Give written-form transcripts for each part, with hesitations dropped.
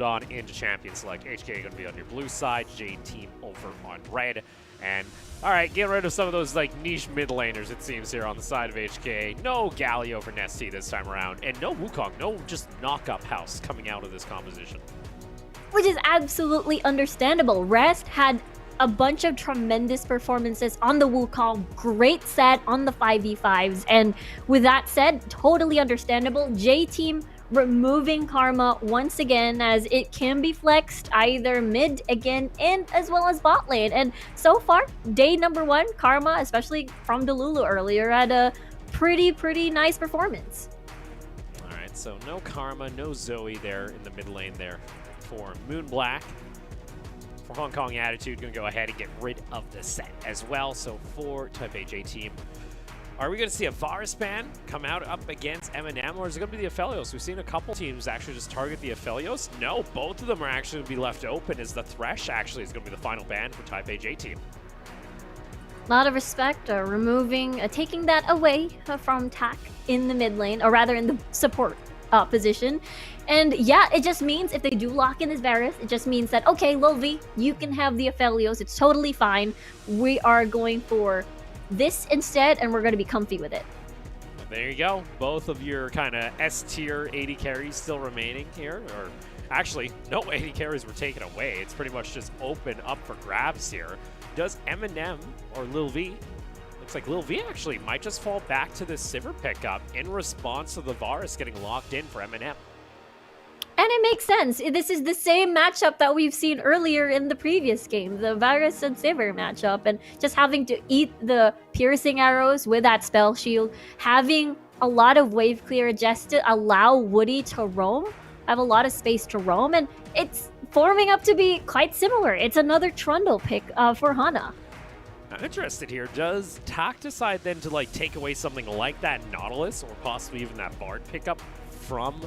on into Champion Select. HKA going to be on your blue side, J Team over on red. And all right, get rid of some of those like niche mid laners, it seems, here on the side of HKA. No Galio for Nesty this time around, and no Wukong, no just knock-up house coming out of this composition. Which is absolutely understandable. Rest had a bunch of tremendous performances on the Wukong, great set on the 5v5s, and with that said, totally understandable. J-Team removing Karma once again, as it can be flexed either mid again and as well as bot lane. And so far, day number one, Karma, especially from Delulu earlier, had a pretty nice performance. All right, so no Karma, no Zoe there in the mid lane there for Moonblack. For Hong Kong Attitude, going to go ahead and get rid of the set as well. So for Taipei J Team, are we going to see a Varus ban come out up against Eminem, or is it going to be the Aphelios? We've seen a couple teams actually just target the Aphelios. No, both of them are actually going to be left open, as the Thresh actually is going to be the final ban for Taipei J Team. A lot of respect, taking that away from Tak in the mid lane, or rather in the support position. And yeah, it just means if they do lock in this Varus, it just means that, okay, Lil V, you can have the Aphelios, it's totally fine. We are going for this instead, and we're going to be comfy with it. Well, there you go. Both of your kind of S-tier 80 carries still remaining here. Or actually, no 80 carries were taken away. It's pretty much just open up for grabs here. Does Eminem or Lil V? Looks like Lil V actually might just fall back to this Sivir pickup in response to the Varus getting locked in for Eminem. And it makes sense. This is the same matchup that we've seen earlier in the previous game, the Varus and Sivir matchup, and just having to eat the piercing arrows with that spell shield, having a lot of wave clear just to allow Woody to roam, have a lot of space to roam, and it's forming up to be quite similar. It's another Trundle pick for Hana. I'm interested here. Does Tak decide then to like take away something like that Nautilus, or possibly even that Bard pickup from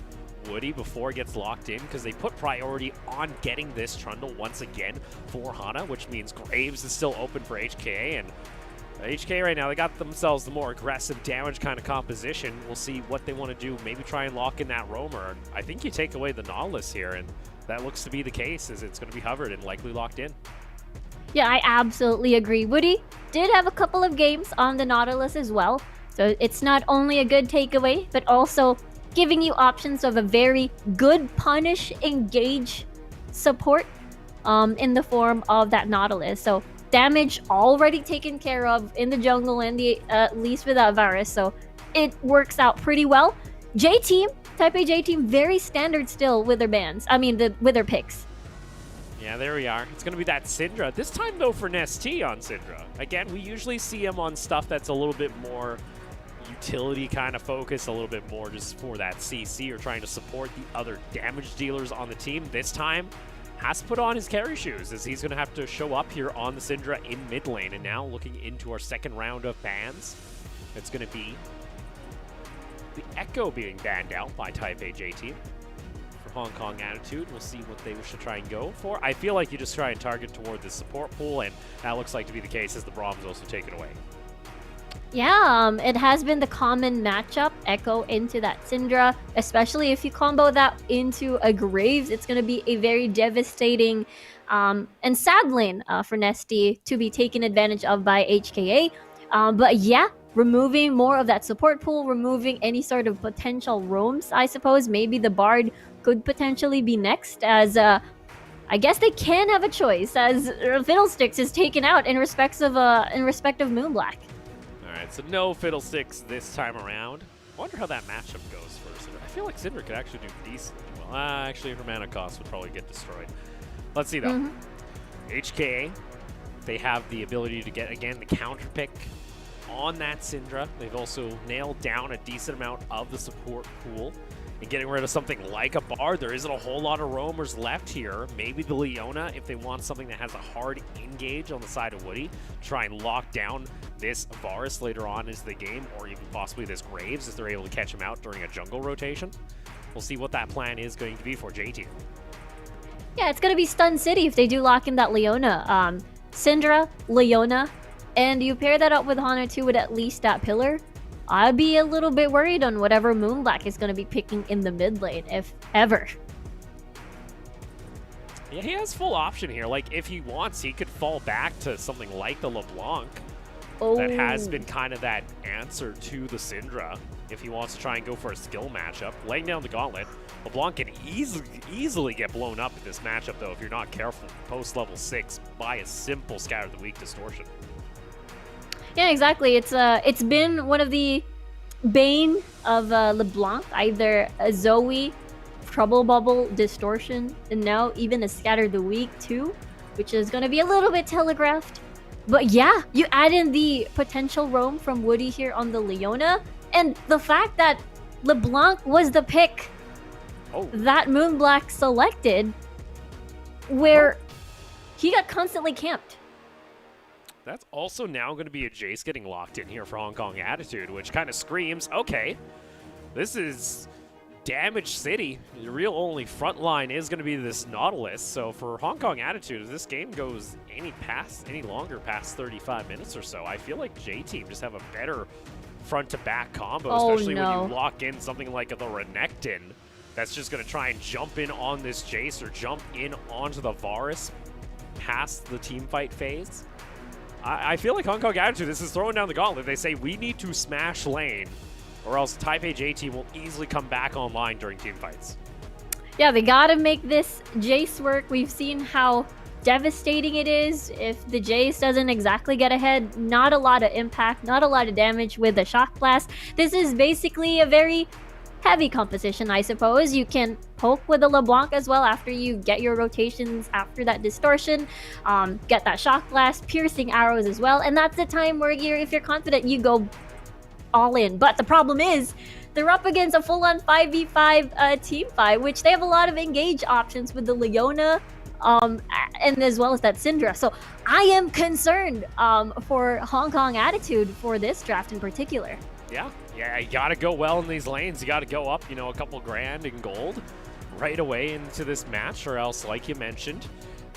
Woody before it gets locked in, because they put priority on getting this Trundle once again for Hana, which means Graves is still open for HKA, and HKA right now, they got themselves the more aggressive damage kind of composition. We'll see what they want to do, maybe try and lock in that Roamer. I think you take away the Nautilus here, and that looks to be the case, as it's going to be hovered and likely locked in. Yeah, I absolutely agree. Woody did have a couple of games on the Nautilus as well, so it's not only a good takeaway, but also giving you options of a very good punish engage support in the form of that Nautilus. So damage already taken care of in the jungle and the at least without Varus, so it works out pretty well. J-Team, Taipei J-Team, very standard still with their bans. With their picks. Yeah, there we are. It's going to be that Syndra. This time, though, for Nesty on Syndra. Again, we usually see him on stuff that's a little bit more utility kind of focus, a little bit more just for that CC or trying to support the other damage dealers on the team. This time, has to put on his carry shoes, as he's going to have to show up here on the Syndra in mid lane. And now looking into our second round of bans, it's going to be the Echo being banned out by Taipei J Team. For Hong Kong Attitude, we'll see what they wish to try and go for. I feel like you just try and target toward the support pool, and that looks like to be the case as the Brahms also take it away. Yeah, it has been the common matchup, Echo into that Syndra, especially if you combo that into a Graves. It's going to be a very devastating and sad lane for Nesty to be taken advantage of by HKA. But yeah, removing more of that support pool, removing any sort of potential roams, I suppose. Maybe the Bard could potentially be next, as I guess they can have a choice, as Fiddlesticks is taken out in respect of Moonblack. Alright, so no Fiddlesticks this time around. I wonder how that matchup goes for Syndra. I feel like Syndra could actually do decently well. Actually, her mana cost would probably get destroyed. Let's see, though. HKA, they have the ability to get, again, the counter pick on that Syndra. They've also nailed down a decent amount of the support pool. And getting rid of something like a Bard, there isn't a whole lot of roamers left here. Maybe the Leona, if they want something that has a hard engage on the side of Woody, try and lock down this Varus later on into the game, or even possibly this Graves if they're able to catch him out during a jungle rotation. We'll see what that plan is going to be for JT. Yeah, it's going to be Stun City if they do lock in that Leona. Syndra, Leona, and you pair that up with Hana 2 with at least that pillar. I'd be a little bit worried on whatever Moonblack is going to be picking in the mid lane, if ever. Yeah, he has full option here. Like, if he wants, he could fall back to something like the LeBlanc. That has been kind of that answer to the Syndra if he wants to try and go for a skill matchup. Laying down the gauntlet, LeBlanc can easily get blown up in this matchup, though, if you're not careful post level 6 by a simple Scatter the Weak distortion. Yeah, exactly. It's been one of the bane of LeBlanc, either a Zoe, Trouble Bubble, Distortion, and now even a Scatter the Weak too, which is going to be a little bit telegraphed. But yeah, you add in the potential roam from Woody here on the Leona, and the fact that LeBlanc was the pick that Moonblack selected, where he got constantly camped. That's also now going to be a Jace getting locked in here for Hong Kong Attitude, which kind of screams, okay, this is Damage City. The real only front line is going to be this Nautilus. So for Hong Kong Attitude, if this game goes any longer past 35 minutes or so, I feel like J-Team just have a better front-to-back combo, especially when you lock in something like the Renekton that's just going to try and jump in on this Jace or jump in onto the Varus past the team fight phase. I feel like Hong Kong Attitude, this is throwing down the gauntlet. They say we need to smash lane, or else Taipei J-Team will easily come back online during team fights. Yeah, they gotta make this Jace work. We've seen how devastating it is if the Jace doesn't exactly get ahead. Not a lot of impact, not a lot of damage with the Shock Blast. This is basically a very heavy composition, I suppose. You can poke with the LeBlanc as well after you get your rotations after that distortion, get that Shock Blast, piercing arrows as well, and that's the time where if you're confident, you go all in. But the problem is they're up against a full-on 5v5 team fight, which they have a lot of engage options with the Leona and as well as that Syndra. So I am concerned for Hong Kong Attitude for this draft in particular. Yeah, you gotta go well in these lanes. You gotta go up, a couple grand in gold right away into this match, or else, like you mentioned,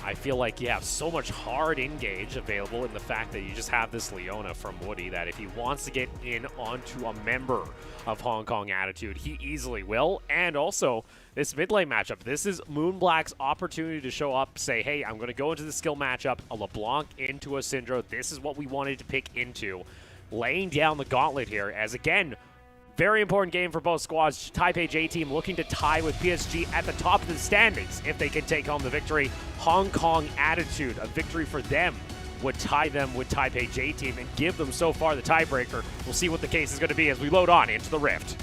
I feel like you have so much hard engage available in the fact that you just have this Leona from Woody that if he wants to get in onto a member of Hong Kong Attitude, he easily will. And also, this mid lane matchup, this is Moonblack's opportunity to show up, say, hey, I'm going to go into the skill matchup, a LeBlanc into a Syndra. This is what we wanted to pick into. Laying down the gauntlet here, as again, very important game for both squads. Taipei J-Team looking to tie with PSG at the top of the standings if they can take home the victory. Hong Kong Attitude, a victory for them, would tie them with Taipei J-Team and give them so far the tiebreaker. We'll see what the case is going to be as we load on into the Rift.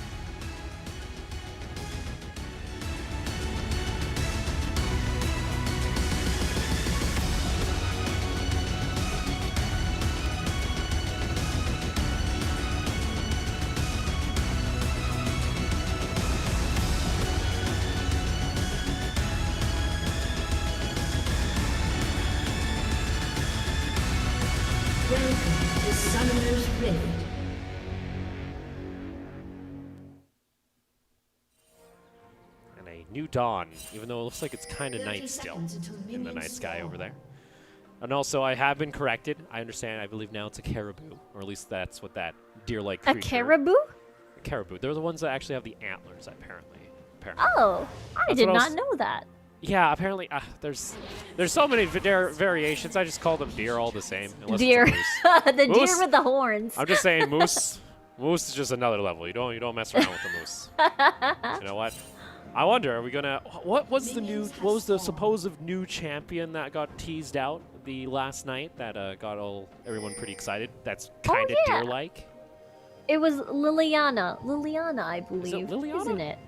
New dawn, even though it looks like it's kind of night still in the night sky over there. And also, I have been corrected. I understand. I believe now it's a caribou, or at least that's what that deer-like creature. A caribou? A caribou. They're the ones that actually have the antlers, apparently. Oh, I did not know that. Yeah, apparently there's so many variations. I just call them deer all the same. Deer, the moose, deer with the horns. I'm just saying, moose. Moose is just another level. You don't mess around with the moose. You know what? I wonder, are we gonna? What was the supposed new champion that got teased out the last night that got everyone pretty excited? That's kind of deer-like. It was Liliana, I believe. Is it Liliana? Isn't it?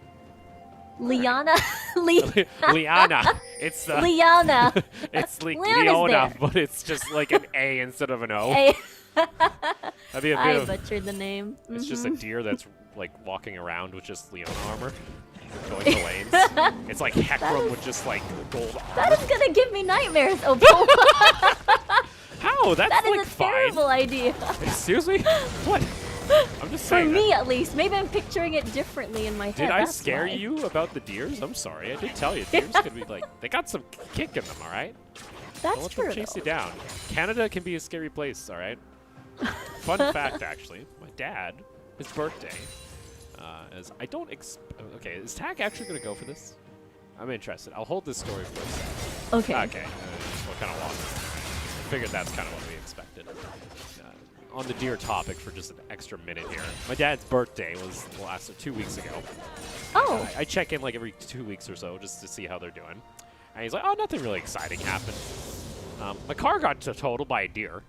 Liana? Liana. It's Liana. It's like Leona, but it's just like an A instead of an O. That'd be a bit I butchered the name. It's just a deer that's like walking around with just Leona armor. Going to lanes. It's like Hecarim with just like gold armor. That is gonna give me nightmares, Opal. How? That's that like is a terrible idea. Excuse me? What? I'm just saying. For me, at least. Maybe I'm picturing it differently in my head. Did I scare you about the deers? I'm sorry. I did tell you. Deers can be like, they got some kick in them, all right? That's Don't let true. them chase you down. Canada can be a scary place, all right? Fun fact, actually. My dad, his birthday, as I don't okay, is Tack actually going to go for this? I'm interested. I'll hold this story for a second. Okay. Okay. What kind of walk? I figured that's kind of what we expected. On the deer topic for just an extra minute here. My dad's birthday was the last 2 weeks ago. Oh. I check in like every 2 weeks or so just to see how they're doing. And he's like, oh, nothing really exciting happened. My car got totaled by a deer.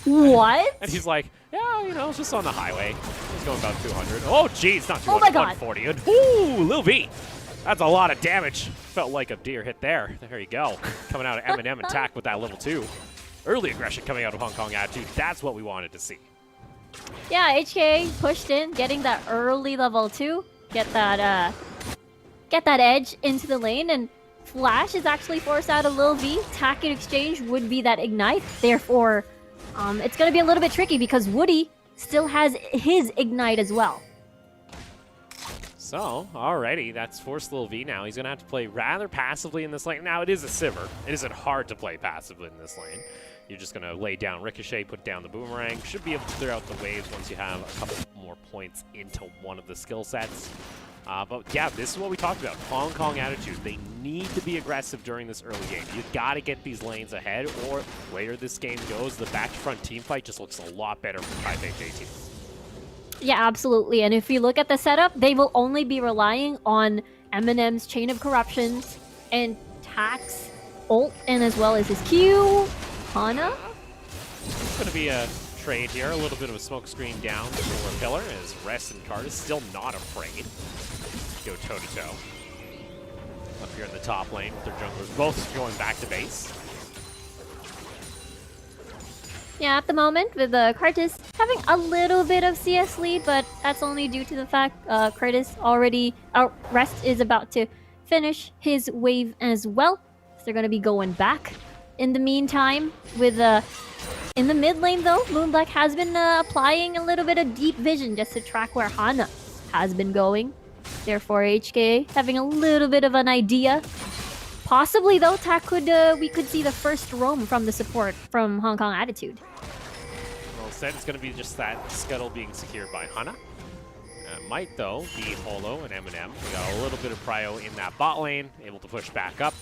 What? And he's like, yeah, you know, it's just on the highway. He's going about 200. Oh, geez, not 200, Oh my God. 140. And, ooh, Lil V. That's a lot of damage. Felt like a deer hit there. There you go. Coming out of M&M attack with that level 2. Early aggression coming out of Hong Kong Attitude. That's what we wanted to see. Yeah, HKA pushed in, getting that early level 2. Get that edge into the lane, and Flash is actually forced out of Lil V. Attack in exchange would be that ignite. Therefore, it's going to be a little bit tricky because Woody still has his ignite as well. So, alrighty, that's forced Lil V now. He's going to have to play rather passively in this lane. Now, it is a Sivir. It isn't hard to play passively in this lane. You're just going to lay down Ricochet, put down the Boomerang. Should be able to clear out the waves once you have a couple more points into one of the skill sets. But yeah, this is what we talked about. Hong Kong Attitude. They need to be aggressive during this early game. You got to get these lanes ahead, or later this game goes, the back-to-front team fight just looks a lot better for Taipei J-Team. Yeah, absolutely. And if you look at the setup, they will only be relying on Eminem's Chain of Corruptions and Tax ult, and as well as his Q. Hana? It's going to be a trade here. A little bit of a smoke screen down for Pillar as Rest and Card is still not afraid. Go toe-to-toe. Up here in the top lane with their junglers both going back to base. Yeah, at the moment, with Curtis having a little bit of CS lead, but that's only due to the fact Curtis already... Rest is about to finish his wave as well. So they're going to be going back. In the meantime, with in the mid lane though, Moonblack has been applying a little bit of deep vision just to track where Hana has been going. Therefore, HKA having a little bit of an idea. Possibly though, we could see the first roam from the support from Hong Kong Attitude. Well, instead it's going to be just that scuttle being secured by Hana. Might though be Holo and Eminem. We got a little bit of prio in that bot lane, able to push back up.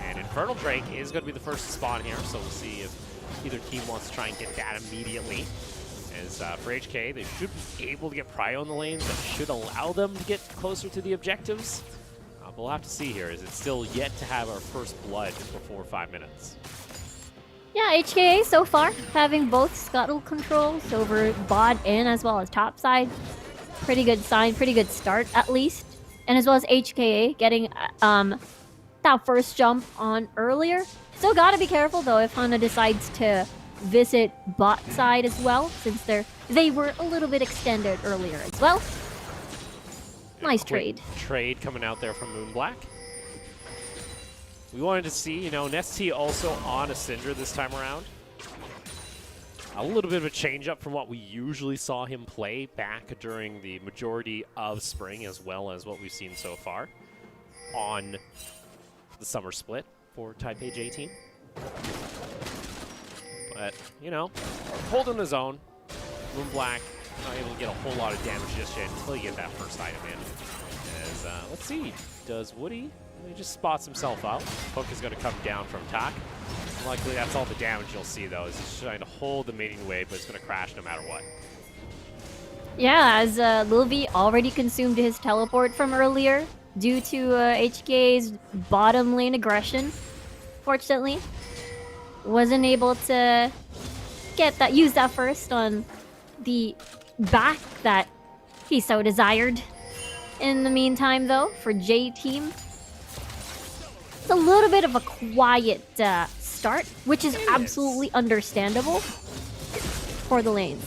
And Infernal Drake is going to be the first to spawn here, so we'll see if either team wants to try and get that immediately. As for HK, they should be able to get prio in the lanes. That should allow them to get closer to the objectives. But we'll have to see here, as it's still yet to have our first blood before 5 minutes. Yeah, HKA so far having both scuttle controls over bot and as well as top side. Pretty good sign, pretty good start at least. And as well as HKA getting that first jump on earlier. Still gotta be careful though if Hana decides to visit bot side as well, since they were a little bit extended earlier as well. Nice trade. Trade coming out there from Moonblack. We wanted to see, you know, Nesty also on a Syndra this time around. A little bit of a change up from what we usually saw him play back during the majority of spring, as well as what we've seen so far on the summer split for Taipei J-Team. But, you know, holding his own. Moonblack not able to get a whole lot of damage just yet until you get that first item in. As, let's see, does Woody? He just spots himself out. Hook is going to come down from Tak. Likely that's all the damage you'll see, though, is he's trying to hold the mating wave, but it's going to crash no matter what. Yeah, as Lil V already consumed his teleport from earlier due to HK's bottom lane aggression. Fortunately, wasn't able to use that first on the back that he so desired. In the meantime, though, for J-Team, it's a little bit of a quiet start, which is absolutely understandable for the lanes.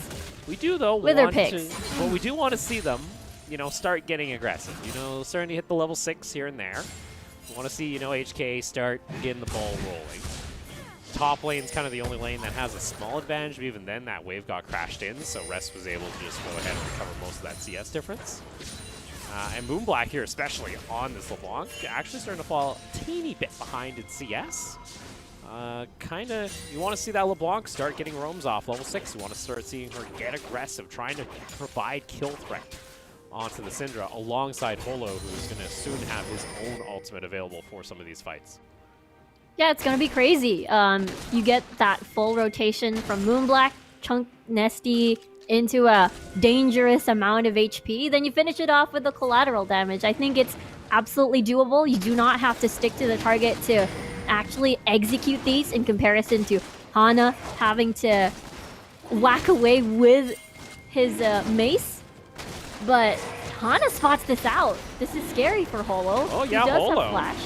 We do, though, with their picks. But we do want to see them, you know, start getting aggressive. You know, starting to hit the level 6 here and there. We want to see, you know, HK start getting the ball rolling. Top lane's kind of the only lane that has a small advantage, but even then that wave got crashed in, so Rest was able to just go ahead and recover most of that CS difference. And Moonblack here, especially on this LeBlanc, actually starting to fall a teeny bit behind in CS. Kind of, you want to see that LeBlanc start getting roams off level 6. You want to start seeing her get aggressive, trying to provide kill threat onto the Syndra alongside Holo, who's going to soon have his own ultimate available for some of these fights. Yeah, it's gonna be crazy. You get that full rotation from Moonblack, Chunk Nesty into a dangerous amount of HP. Then you finish it off with the collateral damage. I think it's absolutely doable. You do not have to stick to the target to actually execute these in comparison to Hana having to whack away with his mace. But Hana spots this out. This is scary for Holo. Oh yeah, he does Holo have Flash.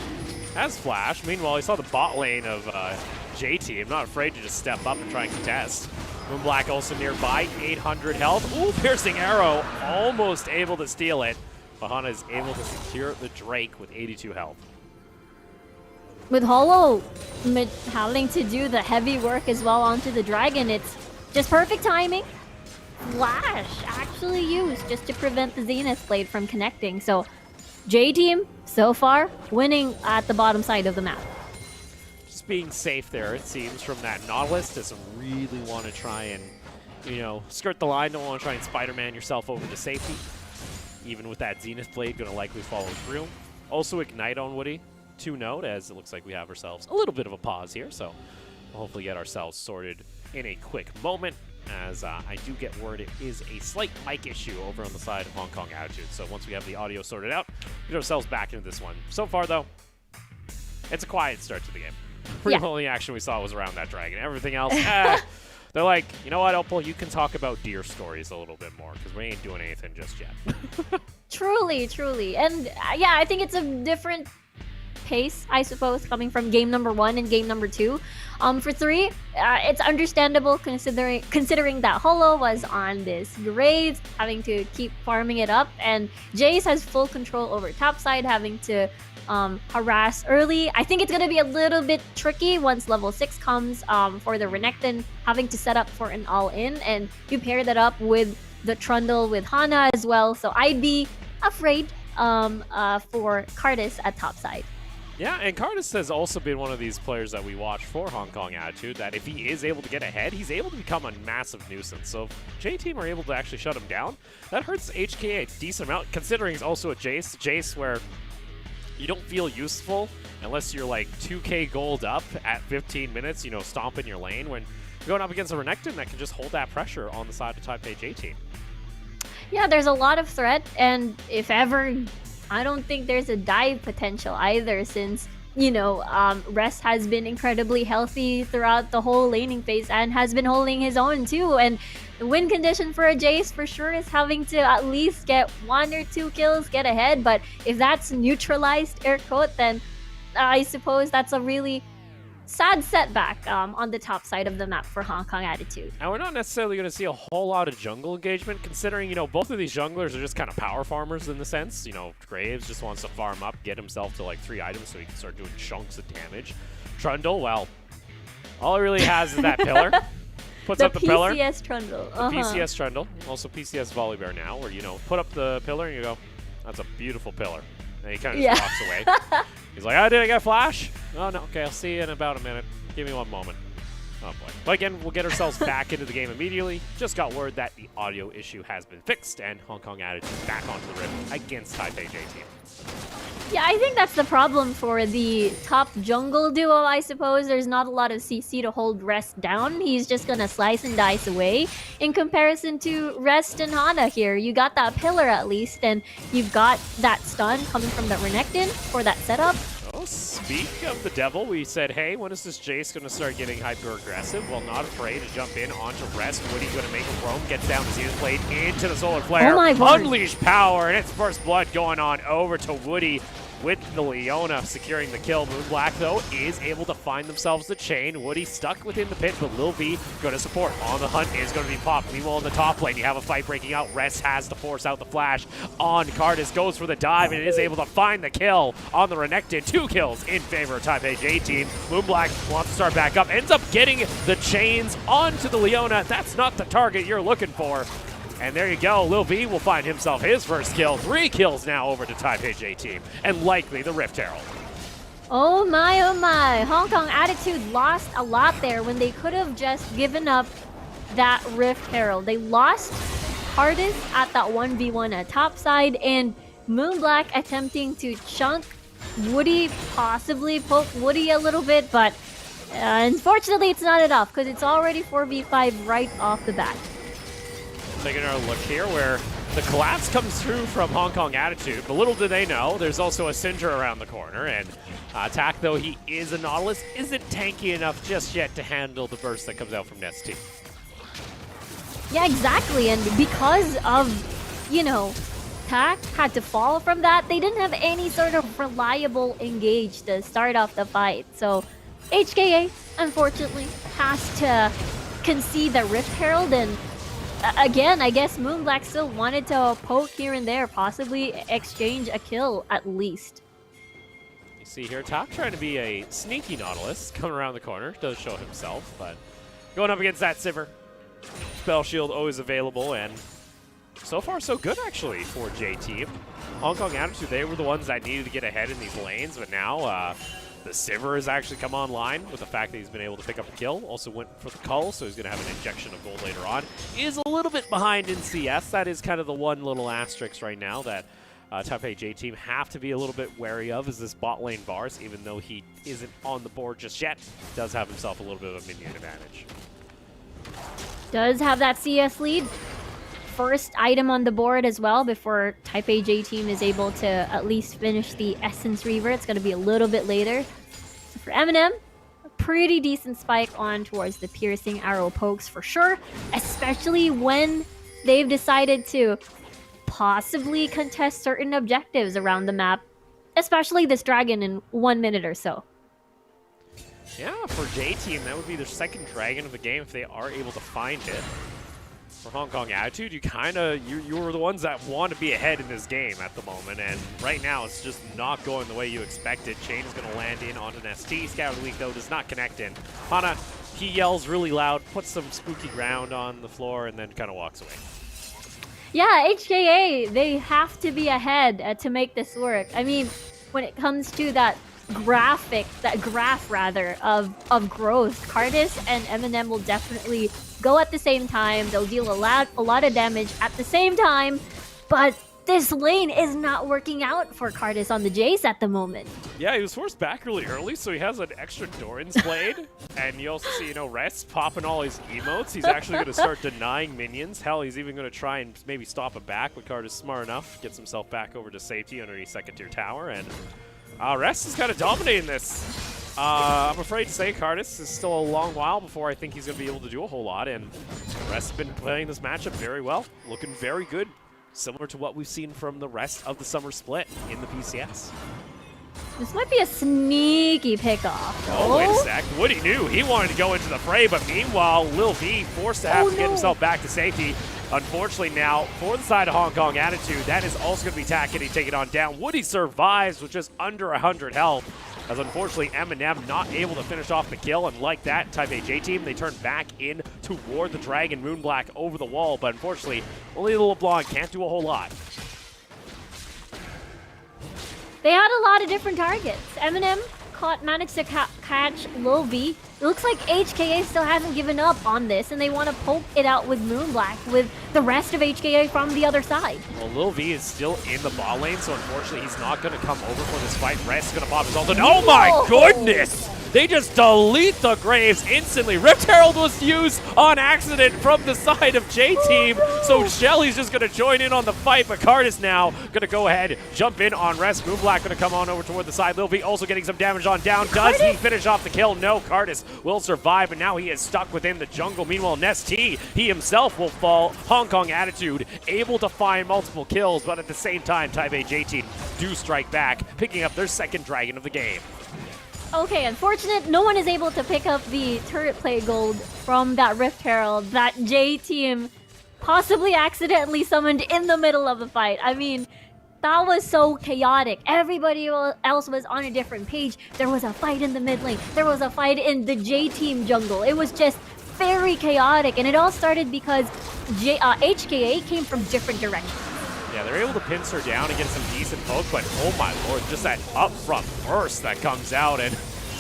has Flash. Meanwhile, he saw the bot lane of JT. Not afraid to just step up and try and contest. Moonblack also nearby, 800 health. Ooh, piercing arrow, almost able to steal it. Bahana is able to secure the Drake with 82 health. With Holo having to do the heavy work as well onto the dragon, it's just perfect timing. Flash actually used just to prevent the Zenith Blade from connecting. So J-Team, so far, winning at the bottom side of the map. Just being safe there, it seems, from that Nautilus. Doesn't really want to try and, you know, skirt the line. Don't want to try and Spider-Man yourself over to safety. Even with that Zenith Blade, going to likely follow through. Also Ignite on Woody. 2-note, as it looks like we have ourselves a little bit of a pause here, so we'll hopefully get ourselves sorted in a quick moment, as I do get word it is a slight mic issue over on the side of Hong Kong Attitude. So once we have the audio sorted out, get ourselves back into this one. So far, though, it's a quiet start to the game. The only action we saw was around that dragon. Everything else, they're like, you know what, Opal, you can talk about deer stories a little bit more, because we ain't doing anything just yet. Truly, truly. And yeah, I think it's a different pace, I suppose, coming from game number 1 and game number 2. For 3, it's understandable considering that Holo was on this grade, having to keep farming it up, and Jace has full control over topside, having to harass early. I think it's going to be a little bit tricky once level 6 comes for the Renekton, having to set up for an all-in, and you pair that up with the Trundle with Hana as well, so I'd be afraid for Cardis at topside. Yeah, and Cardis has also been one of these players that we watch for Hong Kong Attitude, that if he is able to get ahead, he's able to become a massive nuisance. So if J-Team are able to actually shut him down, that hurts HKA a decent amount, considering he's also a Jace where you don't feel useful unless you're like 2k gold up at 15 minutes, you know, stomping your lane, when you're going up against a Renekton that can just hold that pressure on the side of Taipei J-Team. Yeah, there's a lot of threat, and if ever, I don't think there's a dive potential either, since, you know, Rest has been incredibly healthy throughout the whole laning phase and has been holding his own too. And the win condition for a Jace for sure is having to at least get 1 or 2 kills, get ahead. But if that's neutralized, air quote, then I suppose that's a really sad setback on the top side of the map for Hong Kong Attitude. And we're not necessarily going to see a whole lot of jungle engagement, considering, you know, both of these junglers are just kind of power farmers in the sense. You know, Graves just wants to farm up, get himself to like 3 items so he can start doing chunks of damage. Trundle, well, all he really has is that pillar. Puts up the pillar. PCS Trundle. PCS Trundle. Also PCS Volibear now, where, you know, put up the pillar and you go, that's a beautiful pillar. And he kind of just walks away. He's like, oh, did I get flash? Oh, no. Okay, I'll see you in about a minute. Give me 1 moment. Oh, boy. But again, we'll get ourselves back into the game immediately. Just got word that the audio issue has been fixed, and Hong Kong Attitude back onto the rift against Taipei J-Team. Yeah, I think that's the problem for the top jungle duo, I suppose. There's not a lot of CC to hold Rest down. He's just gonna slice and dice away. In comparison to Rest and Hana here, you got that pillar at least, and you've got that stun coming from the Renekton for that setup. Oh, speak of the devil, we said, hey, when is this Jace going to start getting hyper-aggressive? Well, not afraid to jump in onto Rest. Woody's going to make a roam, gets down the Zenith Blade into the Solar Flare. Oh my God. Unleash power, and it's first blood going on over to Woody with the Leona securing the kill. Moonblack, though, is able to find themselves the chain. Woody stuck within the pit, but Lil V going to support. On the hunt is going to be popped. Meanwhile, in the top lane, you have a fight breaking out. Rest has to force out the flash on Cardis. Goes for the dive and is able to find the kill on the Renekton. 2 kills in favor of Taipei J-Team. Moonblack wants to start back up. Ends up getting the chains onto the Leona. That's not the target you're looking for. And there you go, Lil V will find himself his first kill. 3 kills now over to Taipei J-Team, and likely the Rift Herald. Oh my, Hong Kong Attitude lost a lot there when they could have just given up that Rift Herald. They lost hardest at that 1v1 at topside, and Moonblack attempting to chunk Woody possibly poke Woody a little bit, but unfortunately it's not enough because it's already 4v5 right off the bat. Taking our look here where the collapse comes through from Hong Kong Attitude, but little do they know, there's also a Syndra around the corner, and Attack, though he is a Nautilus, isn't tanky enough just yet to handle the burst that comes out from Nestea. Yeah, exactly, and because of, you know, Tack had to fall from that, they didn't have any sort of reliable engage to start off the fight, so HKA, unfortunately, has to concede the Rift Herald, and again, I guess Moonblack still wanted to poke here and there, possibly exchange a kill at least. You see here, Tack trying to be a sneaky Nautilus, coming around the corner, does show himself, but going up against that Sivir. Spell Shield always available, and so far so good actually for J-Team. Hong Kong Attitude, they were the ones that needed to get ahead in these lanes, but now the Sivir has actually come online with the fact that he's been able to pick up a kill. Also went for the cull, so he's going to have an injection of gold later on. Is a little bit behind in CS. That is kind of the one little asterisk right now that Taipei J-Team have to be a little bit wary of, is this bot lane bars, even though he isn't on the board just yet. Does have himself a little bit of a minion advantage. Does have that CS lead. First item on the board as well before Taipei J-Team is able to at least finish the Essence Reaver. It's going to be a little bit later. So for Eminem, a pretty decent spike on towards the Piercing Arrow pokes for sure, especially when they've decided to possibly contest certain objectives around the map, especially this dragon in 1 minute or so. Yeah, for J-Team, that would be their second dragon of the game if they are able to find it. For Hong Kong Attitude, you were the ones that want to be ahead in this game at the moment, and right now it's just not going the way you expected. Chain is going to land in onto Nestea. Scout Week, though, does not connect in. Hana, he yells really loud, puts some spooky ground on the floor, and then kind of walks away. Yeah, HKA, they have to be ahead to make this work. I mean, when it comes to that graph of growth, Cardis and Eminem will definitely go at the same time. They'll deal a lot of damage at the same time, but this lane is not working out for Cardis on the Jace at the moment. Yeah, he was forced back really early, so he has an extra Doran's Blade, and you also see, Rest popping all his emotes. He's actually going to start denying minions. Hell, he's even going to try and maybe stop him back, but Cardis smart enough, gets himself back over to safety underneath second tier tower, and Rest is kind of dominating this. I'm afraid to say Cardis is still a long while before I think he's going to be able to do a whole lot, and Rest has been playing this matchup very well, looking very good, similar to what we've seen from the rest of the summer split in the PCS. This might be a sneaky pickoff. Oh, wait a sec. Woody knew he wanted to go into the fray, but meanwhile, Lil V forced to have to get himself back to safety. Unfortunately now, for the side of Hong Kong Attitude, that is also going to be Tack getting taken on down. Woody survives with just under 100 health, as unfortunately Eminem not able to finish off the kill, and like that, Taipei J-Team, they turn back in toward the Dragon Moonblack over the wall, but unfortunately, only LeBlanc can't do a whole lot. They had a lot of different targets. Eminem managed to catch Lil V. It looks like HKA still hasn't given up on this, and they want to poke it out with Moonblack with the rest of HKA from the other side. Well, Lil V is still in the bot lane, so unfortunately he's not going to come over for this fight. Rest is going to pop his ult, and oh my goodness! They just delete the Graves instantly. Rift Herald was used on accident from the side of J-Team, so Shelly's just going to join in on the fight, but Cardis now going to go ahead, jump in on Rest. Moonblack going to come on over toward the side. Lil V also getting some damage on down. Does he finish off the kill? No, Cardis will survive, but now he is stuck within the jungle. Meanwhile, Nestea, he himself will fall. Hong Kong Attitude able to find multiple kills, but at the same time, Taipei J-Team do strike back, picking up their second dragon of the game. Okay, unfortunate, no one is able to pick up the turret plate gold from that Rift Herald that J-Team possibly accidentally summoned in the middle of the fight. I mean, that was so chaotic. Everybody else was on a different page. There was a fight in the mid lane. There was a fight in the J-Team jungle. It was just very chaotic, and it all started because HKA came from different directions. Yeah, they're able to pinch her down and get some decent poke, but oh my lord, just that upfront burst that comes out, and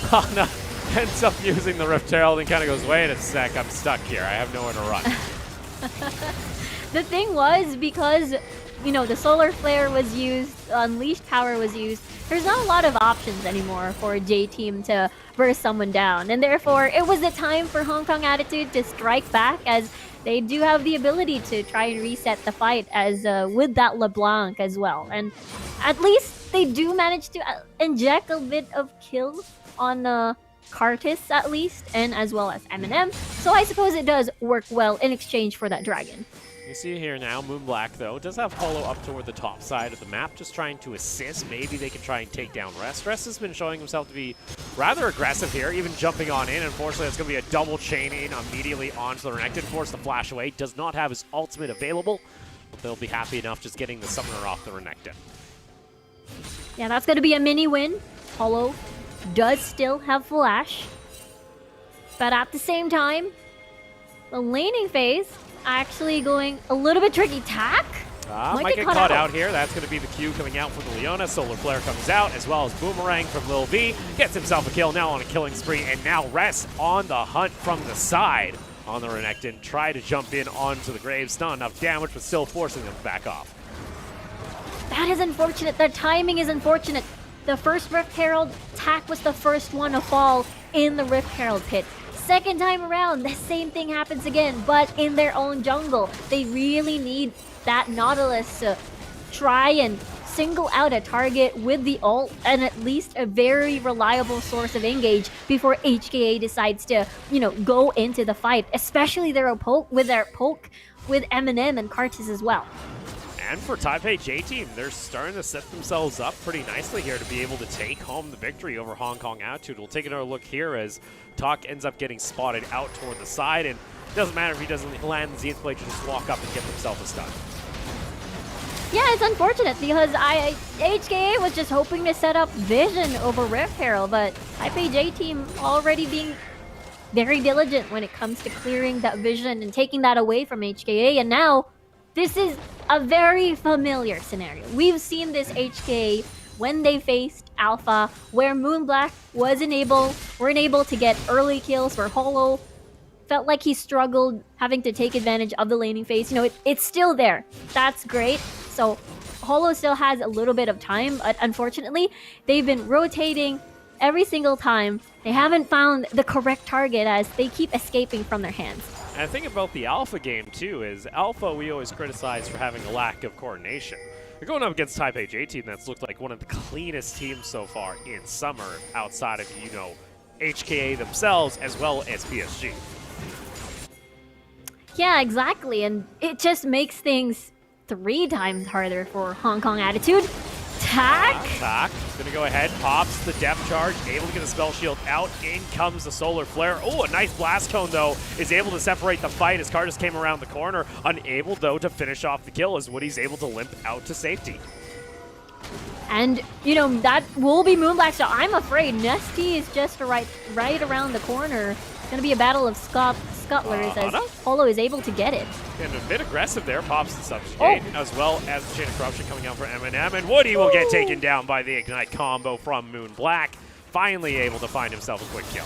Hana ends up using the Rift Herald and kind of goes, wait a sec, I'm stuck here. I have nowhere to run. The thing was, because, the Solar Flare was used, Unleashed Power was used, there's not a lot of options anymore for J Team to burst someone down. And therefore, it was the time for Hong Kong Attitude to strike back, as they do have the ability to try and reset the fight as with that LeBlanc as well. And at least they do manage to inject a bit of kill on Cartis at least, and as well as Eminem. So I suppose it does work well in exchange for that dragon. You see here now, Moonblack, though, does have Holo up toward the top side of the map, just trying to assist. Maybe they can try and take down Rest. Rest has been showing himself to be rather aggressive here, even jumping on in. Unfortunately, it's going to be a double chain in immediately onto the Renekton. Forced to flash away. Does not have his ultimate available, but they'll be happy enough just getting the Summoner off the Renekton. Yeah, that's going to be a mini win. Holo does still have Flash, but at the same time, the laning phase actually going a little bit tricky. Tack? Might get caught out here. That's going to be the Q coming out from the Leona. Solar Flare comes out, as well as Boomerang from Lil V. Gets himself a kill now on a killing spree, and now Rest on the hunt from the side on the Renekton. Try to jump in onto the Graves. Not enough damage, but still forcing them to back off. That is unfortunate. The timing is unfortunate. The first Rift Herald, Tack was the first one to fall in the Rift Herald pit. Second time around, the same thing happens again, but in their own jungle. They really need that Nautilus to try and single out a target with the ult and at least a very reliable source of engage before HKA decides to, go into the fight, especially their poke with Eminem and Cartis as well. And for Taipei J-Team, they're starting to set themselves up pretty nicely here to be able to take home the victory over Hong Kong Attitude. We'll take another look here as Talk ends up getting spotted out toward the side, and it doesn't matter if he doesn't land the Zenith Blade, just walk up and get himself a stun. Yeah, it's unfortunate because HKA was just hoping to set up Vision over Rift Herald, but Taipei J-Team already being very diligent when it comes to clearing that Vision and taking that away from HKA, and now this is a very familiar scenario. We've seen this HKA when they faced Alpha, where Moonblack weren't able to get early kills, where Holo felt like he struggled having to take advantage of the laning phase. It's still there. That's great. So Holo still has a little bit of time, but unfortunately, they've been rotating every single time. They haven't found the correct target as they keep escaping from their hands. And the thing about the Alpha game, too, is Alpha we always criticize for having a lack of coordination. They're going up against Taipei J-Team that's looked like one of the cleanest teams so far in summer outside of, HKA themselves as well as PSG. Yeah, exactly. And it just makes things 3 times harder for Hong Kong Attitude. Tack? Tack gonna go ahead, pops the depth charge, able to get the spell shield out. In comes the solar flare. Oh, a nice blast cone though is able to separate the fight as Cartis came around the corner. Unable though to finish off the kill as Woody's able to limp out to safety. And that will be Moonblack. So I'm afraid Nesty is just right around the corner. It's gonna be a battle of Scuttlers as Holo is able to get it. And a bit aggressive there, pops the subjugate, as well as the Chain of Corruption coming out for Eminem, and Woody will get taken down by the Ignite combo from Moonblack, finally able to find himself a quick kill.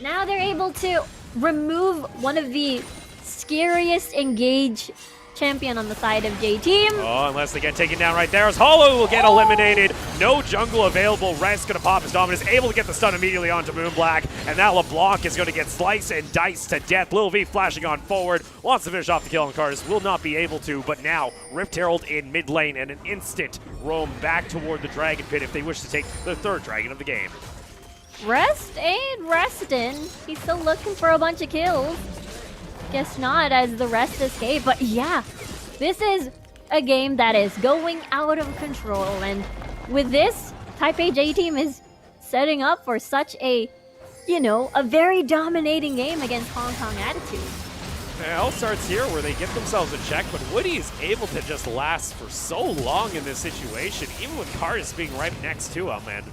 Now they're able to remove one of the scariest engage champion on the side of J-Team. Oh, unless they get taken down right there as Holo will get eliminated. No jungle available. Rest gonna pop his Dominus, able to get the stun immediately onto Moonblack, and now LeBlanc is gonna get sliced and diced to death. Lil V flashing on forward, wants to finish off the kill on Cartis, will not be able to, but now Rift Herald in mid lane and an instant roam back toward the Dragon Pit if they wish to take the 3rd dragon of the game. Rest ain't resting. He's still looking for a bunch of kills. Guess not, as the rest escape. But yeah, this is a game that is going out of control. And with this, Taipei J-Team is setting up for such a very dominating game against Hong Kong Attitude. It all starts here where they get themselves a check, but Woody is able to just last for so long in this situation, even with Cartis being right next to him. And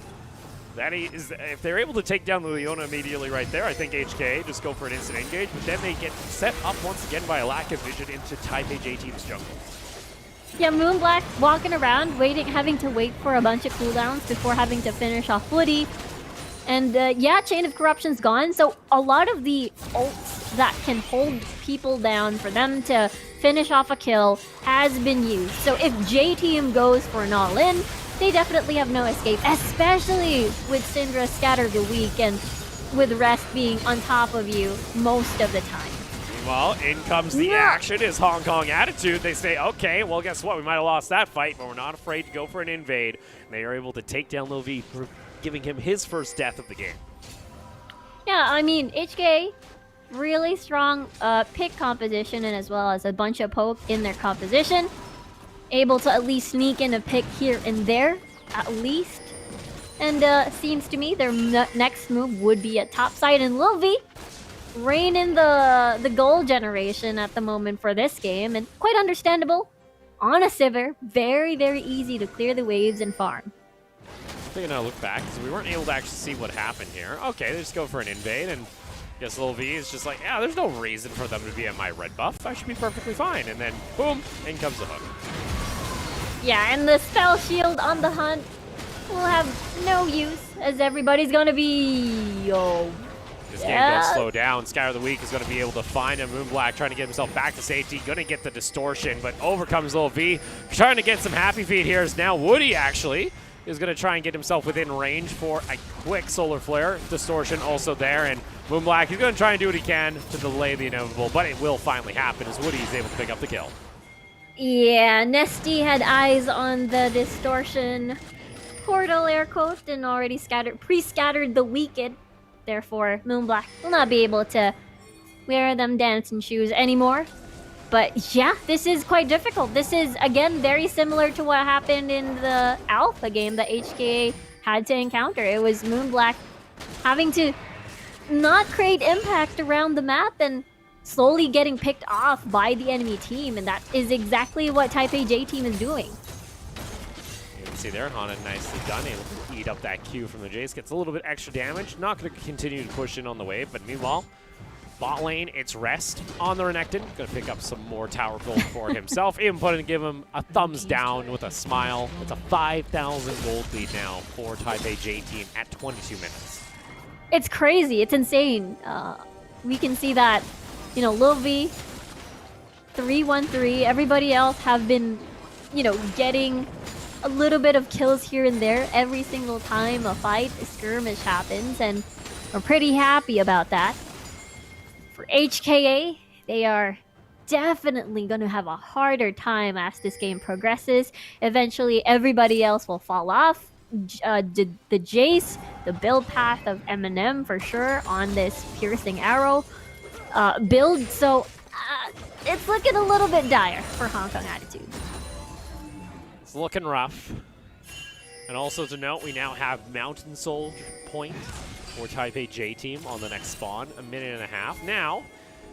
if they're able to take down the Leona immediately right there, I think HKA just go for an instant engage, but then they get set up once again by a lack of vision into Taipei J-Team's jungle. Yeah, Moonblack walking around, having to wait for a bunch of cooldowns before having to finish off Woody. And Chain of Corruption's gone, so a lot of the ults that can hold people down for them to finish off a kill has been used. So if J-Team goes for an all-in, they definitely have no escape, especially with Syndra Scatter the Weak and with Rest being on top of you most of the time. Well, in comes the action is Hong Kong Attitude. They say, okay, well, guess what? We might have lost that fight, but we're not afraid to go for an invade. And they are able to take down Lil V, giving him his first death of the game. Yeah, I mean, HKA, really strong pick composition and as well as a bunch of poke in their composition. Able to at least sneak in a pick here and there, at least. And seems to me their next move would be a topside, and Lil V reign in the goal generation at the moment for this game, and quite understandable. On a Sivir, very, very easy to clear the waves and farm. Taking a look back, because we weren't able to actually see what happened here. Okay, they just go for an invade, and I guess Lil V is just like, yeah, there's no reason for them to be at my red buff. I should be perfectly fine. And then, boom, in comes the hook. Yeah, and the spell shield on the hunt will have no use, as everybody's gonna be... This game does slow down. Scatter the Weak is going to be able to find him. Moonblack trying to get himself back to safety. Going to get the distortion, but overcomes Lil V. Trying to get some happy feet here is now Woody, actually. Is going to try and get himself within range for a quick solar flare. Distortion also there, and Moonblack, he's going to try and do what he can to delay the inevitable, but it will finally happen as Woody is able to pick up the kill. Yeah, Nesty had eyes on the distortion portal air quote and already pre-scattered the Wicked. Therefore, Moonblack will not be able to wear them dancing shoes anymore. But yeah, this is quite difficult. This is, again, very similar to what happened in the Alpha game that HKA had to encounter. It was Moonblack having to not create impact around the map and slowly getting picked off by the enemy team. And that is exactly what Taipei J team is doing. You can see there, Hana nicely done, able to eat up that Q from the Jace. Gets a little bit extra damage. Not going to continue to push in on the wave, but meanwhile, bot lane, it's Rest on the Renekton. Going to pick up some more tower gold for himself. Even give him a thumbs down with a smile. It's a 5,000 gold lead now for Taipei J team at 22 minutes. It's crazy. It's insane. We can see that, you know, Lil V, 3-1-3. Everybody else have been, you know, getting a little bit of kills here and there every single time a fight, a skirmish happens, and we're pretty happy about that. For HKA, they are definitely going to have a harder time as this game progresses. Eventually, everybody else will fall off. The Jace, the build path of Eminem for sure on this piercing arrow build, so it's looking a little bit dire for Hong Kong Attitude. It's looking rough. And also to note, we now have Mountain Soul point for Taipei J team on the next spawn, 1.5 minutes. Now,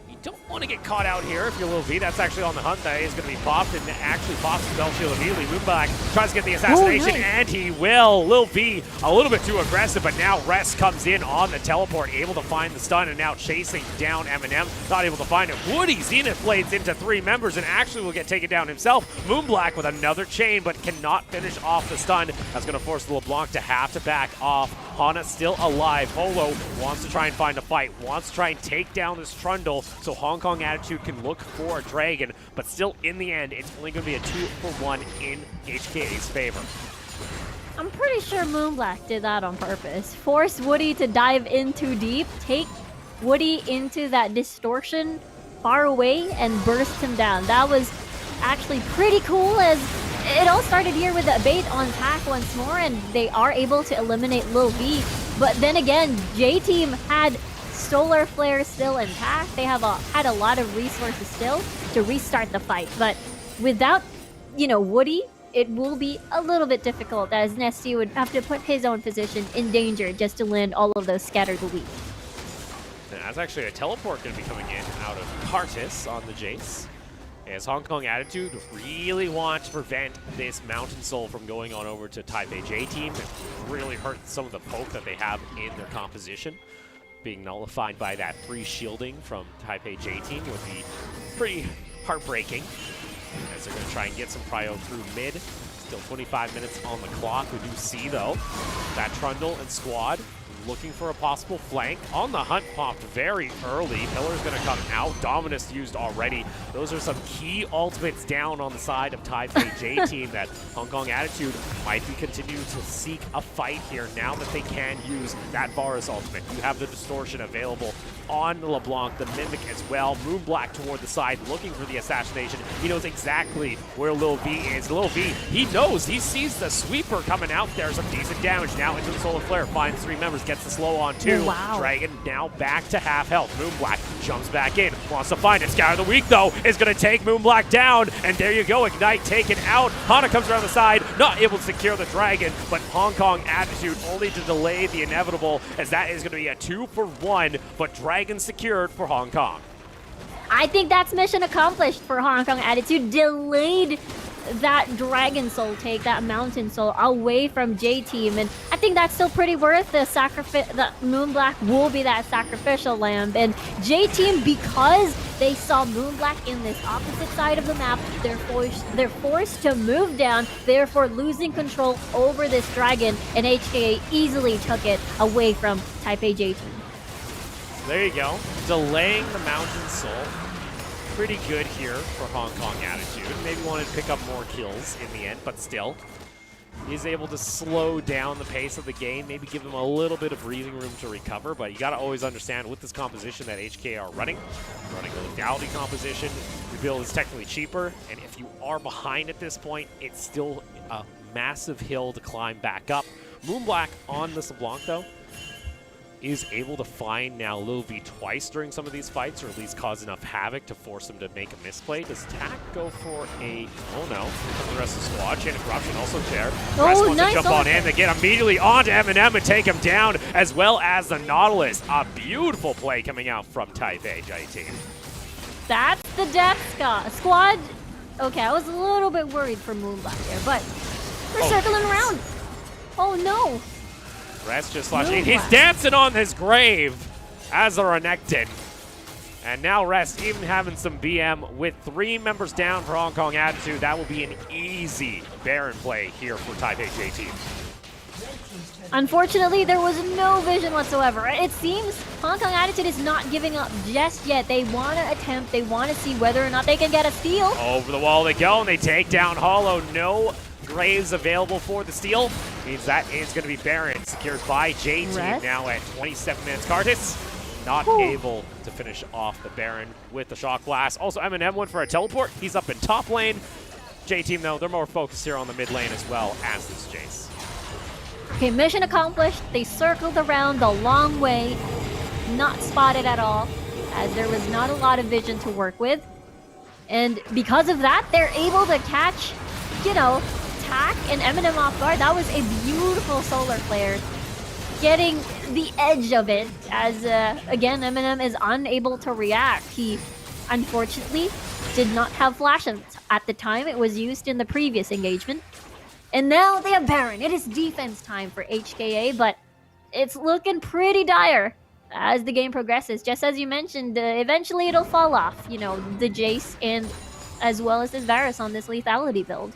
you don't want to get caught out here if you're Lil V. That's actually on the hunt. That is going to be popped, and actually pops the Spell Shield immediately. Moonblack tries to get the assassination, and he will. Lil V a little bit too aggressive, but now Rest comes in on the teleport, able to find the stun, and now chasing down Eminem. Not able to find it. Woody Zenith blades into 3 members, and actually will get taken down himself. Moonblack with another chain, but cannot finish off the stun. That's going to force LeBlanc to have to back off. Hana still alive. Holo wants to try and find a fight, wants to try and take down this Trundle, so Hong Kong Attitude can look for a Dragon, but still in the end, it's only going to be a 2-for-1 in HKA's favor. I'm pretty sure Moonblack did that on purpose. Force Woody to dive in too deep, take Woody into that distortion far away, and burst him down. That was actually pretty cool, as it all started here with a bait on attack once more, and they are able to eliminate Lil V. But then again, J-Team had Solar Flare still intact. They have had a lot of resources still to restart the fight. But without, you know, Woody, it will be a little bit difficult, as Nesty would have to put his own position in danger just to land all of those Scatter the Weak. And that's actually a teleport going to be coming in out of Cartus on the Jace. As Hong Kong Attitude really want to prevent this Mountain Soul from going on over to Taipei J team. It really hurt some of the poke that they have in their composition. Being nullified by that free shielding from Taipei J team would be pretty heartbreaking, as they're going to try and get some prio through mid. Still 25 minutes on the clock. We do see, though, that Trundle and squad looking for a possible flank. On the hunt, popped very early. Pillar's going to come out. Dominus used already. Those are some key ultimates down on the side of Taipei J team that Hong Kong Attitude might be continuing to seek a fight here now that they can use that Varus ultimate. You have the distortion available on LeBlanc, the Mimic as well. Moonblack toward the side, looking for the assassination. He knows exactly where Lil V is. Lil V, he knows, he sees the sweeper coming out there. Some decent damage now into the Solar Flare. Finds 3 members, gets the slow on 2. Wow. Dragon now back to half health. Moonblack jumps back in, wants to find it. Scour of the Week, though, is going to take Moonblack down. And there you go, Ignite taken out. Hana comes around the side, not able to secure the Dragon, but Hong Kong Attitude only to delay the inevitable, as that is going to be a 2-for-1, but Dragon secured for Hong Kong. I think that's mission accomplished for Hong Kong Attitude. Delayed that Dragon Soul take, that Mountain Soul, away from J-Team. And I think that's still pretty worth the sacrifice. The Moonblack will be that sacrificial lamb. And J-Team, because they saw Moonblack in this opposite side of the map, they're forced to move down, therefore losing control over this Dragon. And HKA easily took it away from Taipei J-Team. There you go. Delaying the Mountain Soul. Pretty good here for Hong Kong Attitude. Maybe wanted to pick up more kills in the end, but still. He's able to slow down the pace of the game, maybe give them a little bit of breathing room to recover, but you got to always understand with this composition that HKA are running a lethality composition, your build is technically cheaper, and if you are behind at this point, it's still a massive hill to climb back up. Moonblack on this LeBlanc, though, is able to find now Lil V twice during some of these fights, or at least cause enough havoc to force him to make a misplay. Does Tack go for a... Oh no, from the rest of the squad. Chain of Corruption also there. Rest wants to jump on in. They get immediately onto Eminem and take him down, as well as the Nautilus. A beautiful play coming out from Taipei J-Team. That's the death squad. Okay, I was a little bit worried for Moonblack there, but they're circling around. Oh no. Rest just flashing. He's dancing on his grave as a Renekton. And now Rest even having some BM with 3 members down for Hong Kong Attitude. That will be an easy Baron play here for Taipei J-Team. Unfortunately, there was no vision whatsoever. It seems Hong Kong Attitude is not giving up just yet. They want to attempt, they want to see whether or not they can get a steal. Over the wall they go, and they take down Hollow. No Graves available for the steal. Means that is going to be Baron, secured by J-Team now at 27 minutes. Cartus not able to finish off the Baron with the Shock Blast. Also, Eminem went for a teleport. He's up in top lane. J-Team, though, they're more focused here on the mid lane as well as this Jace. Okay, mission accomplished. They circled around the long way. Not spotted at all, as there was not a lot of vision to work with. And because of that, they're able to catch, you know, Tack and Eminem off guard. That was a beautiful solar flare, getting the edge of it, as again Eminem is unable to react. He unfortunately did not have flash at the time it was used in the previous engagement. And now they have Baron. It is defense time for HKA, but it's looking pretty dire as the game progresses. Just as you mentioned, eventually it'll fall off, you know, the Jace and as well as this Varus on this lethality build.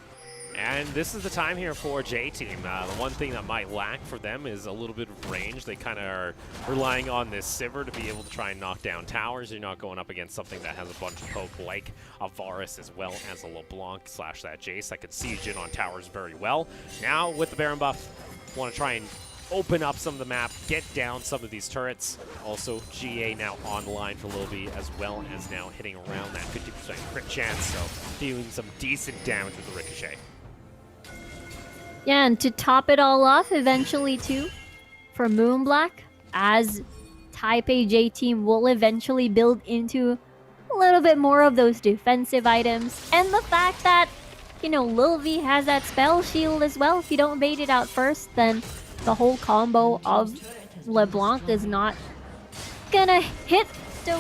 And this is the time here for J-Team. The one thing that might lack for them is a little bit of range. They kind of are relying on this Sivir to be able to try and knock down towers. You're not going up against something that has a bunch of poke like a Varus as well as a LeBlanc / that Jace that could siege in on towers very well. Now with the Baron buff, want to try and open up some of the map, get down some of these turrets. Also, GA now online for Lil V, as well as now hitting around that 50% crit chance, so dealing some decent damage with the Ricochet. Yeah, and to top it all off, eventually too, for Moonblack, as Taipei J-Team will eventually build into a little bit more of those defensive items. And the fact that, you know, Lil V has that spell shield as well. If you don't bait it out first, then the whole combo of LeBlanc is not gonna hit. So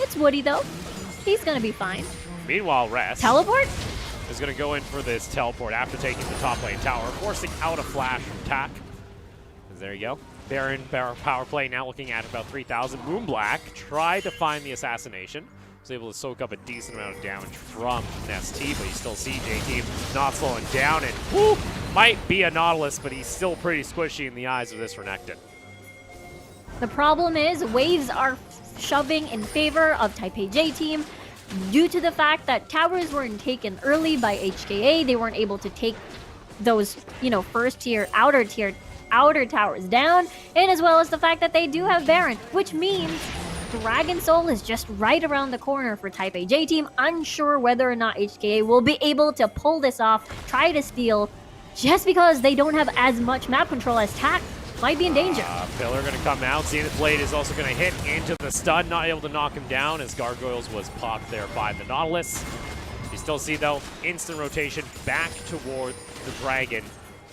it's Woody though. He's gonna be fine. Meanwhile, Rest Teleport? is going to go in for this teleport after taking the top lane tower, forcing out a flash from Tack. There you go. Baron power play now looking at about 3,000. Moonblack tried to find the assassination. Was able to soak up a decent amount of damage from ST, but you still see J-Team not slowing down, and whoo, might be a Nautilus, but he's still pretty squishy in the eyes of this Renekton. The problem is waves are shoving in favor of Taipei J team due to the fact that towers weren't taken early by HKA. They weren't able to take those, first tier, outer towers down, and as well as the fact that they do have Baron, which means Dragon Soul is just right around the corner for Taipei J team. Unsure whether or not HKA will be able to pull this off, try to steal, just because they don't have as much map control as TAC might be in danger. Pillar going to come out. Zenith Blade is also going to hit into the stun, not able to knock him down as Gargoyles was popped there by the Nautilus. You still see, though, instant rotation back toward the Dragon.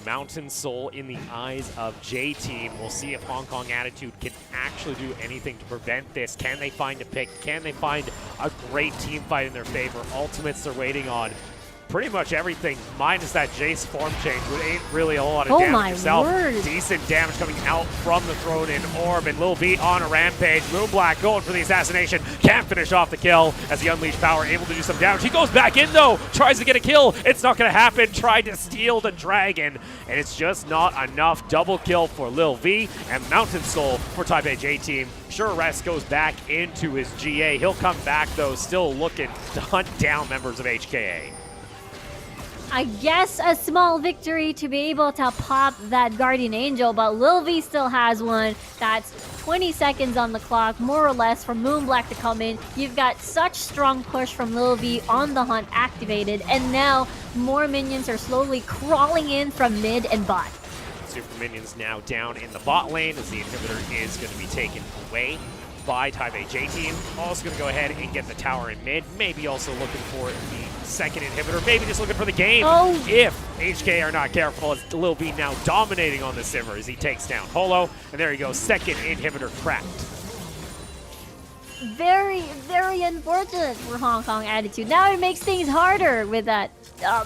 Mountain Soul in the eyes of J-Team. We'll see if Hong Kong Attitude can actually do anything to prevent this. Can they find a pick? Can they find a great team fight in their favor? Ultimates they're waiting on. Pretty much everything, minus that Jace form change, which ain't really a whole lot of damage yourself. Word. Decent damage coming out from the throne in Orb, and Lil V on a rampage. Moonblack going for the assassination. Can't finish off the kill as the Unleashed Power able to do some damage. He goes back in though, tries to get a kill. It's not going to happen. Tried to steal the dragon, and it's just not enough. Double kill for Lil V and Mountain Soul for Taipei J team. Sure, Rest goes back into his GA. He'll come back though, still looking to hunt down members of HKA. I guess a small victory to be able to pop that Guardian Angel, but Lil V still has one. That's 20 seconds on the clock, more or less, for Moonblack to come in. You've got such strong push from Lil V on the hunt activated, and now more minions are slowly crawling in from mid and bot. Super minions now down in the bot lane as the inhibitor is going to be taken away by Taipei J team. Also going to go ahead and get the tower in mid. Maybe also looking for the second inhibitor. Maybe just looking for the game. Oh. If HK are not careful, as Lil B now dominating on the Sivir as he takes down Holo. And there you go, second inhibitor cracked. Very, very unfortunate for Hong Kong Attitude. Now it makes things harder with that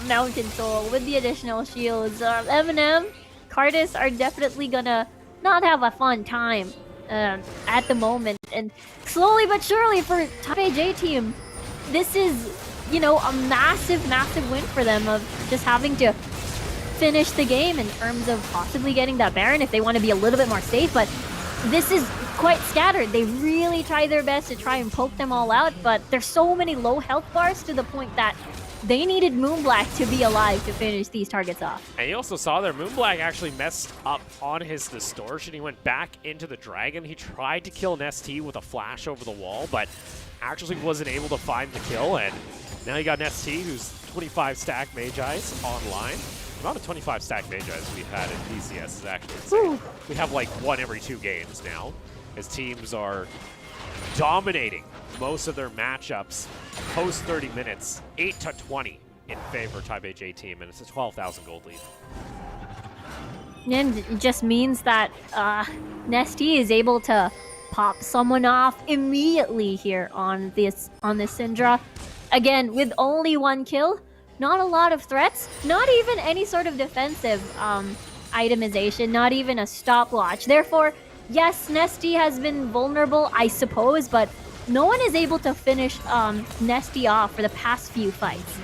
Mountain Soul, with the additional shields. Eminem, Cardis are definitely gonna not have a fun time at the moment. And slowly but surely for Taipei J team, this is, a massive, massive win for them of just having to finish the game in terms of possibly getting that Baron if they want to be a little bit more safe. But this is quite scattered. They really try their best to try and poke them all out, but there's so many low health bars to the point that they needed Moonblack to be alive to finish these targets off. And you also saw there, Moonblack actually messed up on his distortion. He went back into the dragon. He tried to kill Nestea with a flash over the wall, but actually wasn't able to find the kill. And now you got Nestea, who's 25 stack Magi's online. The amount of 25 stack Magi's we've had in PCS is actually insane. We have like one every 2 games now, as teams are dominating most of their matchups post 30 minutes, 8-20 in favor of Taipei J team, and it's a 12,000 gold lead. And it just means that Nestea is able to pop someone off immediately here on this Syndra. Again, with only 1 kill, not a lot of threats, not even any sort of defensive itemization, not even a stopwatch. Therefore, yes, Nestea has been vulnerable, I suppose, but no one is able to finish Nestea off for the past few fights.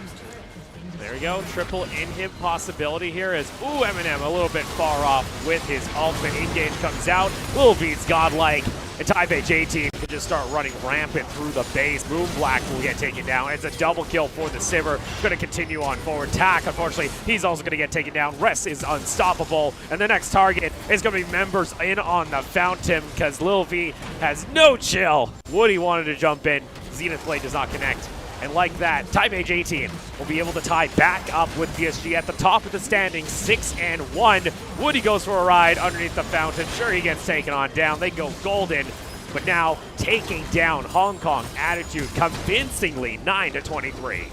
There we go, triple inhib possibility here as, Eminem a little bit far off with his ultimate. Engage comes out, Lil V's godlike, and Taipei J team can just start running rampant through the base. Moonblack will get taken down. It's a double kill for the Sivir. Going to continue on forward. Tak, unfortunately, he's also going to get taken down. Rest is unstoppable. And the next target is going to be members in on the fountain because Lil V has no chill. Woody wanted to jump in. Zenith Blade does not connect. And like that, Taipei J team will be able to tie back up with PSG at the top of the standings, 6-1. Woody goes for a ride underneath the fountain. Sure, he gets taken on down. They go golden, but now taking down Hong Kong Attitude convincingly, 9-23.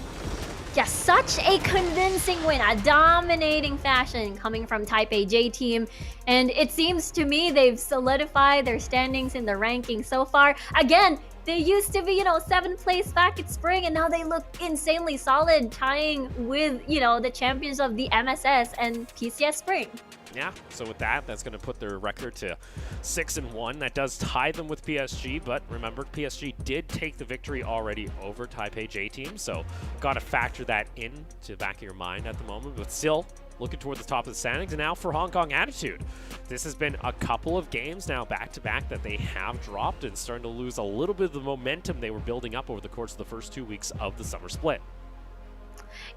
Yeah, such a convincing win, a dominating fashion coming from Taipei J team. And it seems to me they've solidified their standings in the rankings so far. Again, they used to be, 7th place back at spring, and now they look insanely solid, tying with, the champions of the MSS and PCS spring. Yeah, so with that, that's going to put their record to 6-1. That does tie them with PSG, but remember, PSG did take the victory already over Taipei J team, so got to factor that in to the back of your mind at the moment. But still, looking toward the top of the standings. And now for Hong Kong Attitude. This has been a couple of games now back-to-back that they have dropped and starting to lose a little bit of the momentum they were building up over the course of the first 2 weeks of the summer split.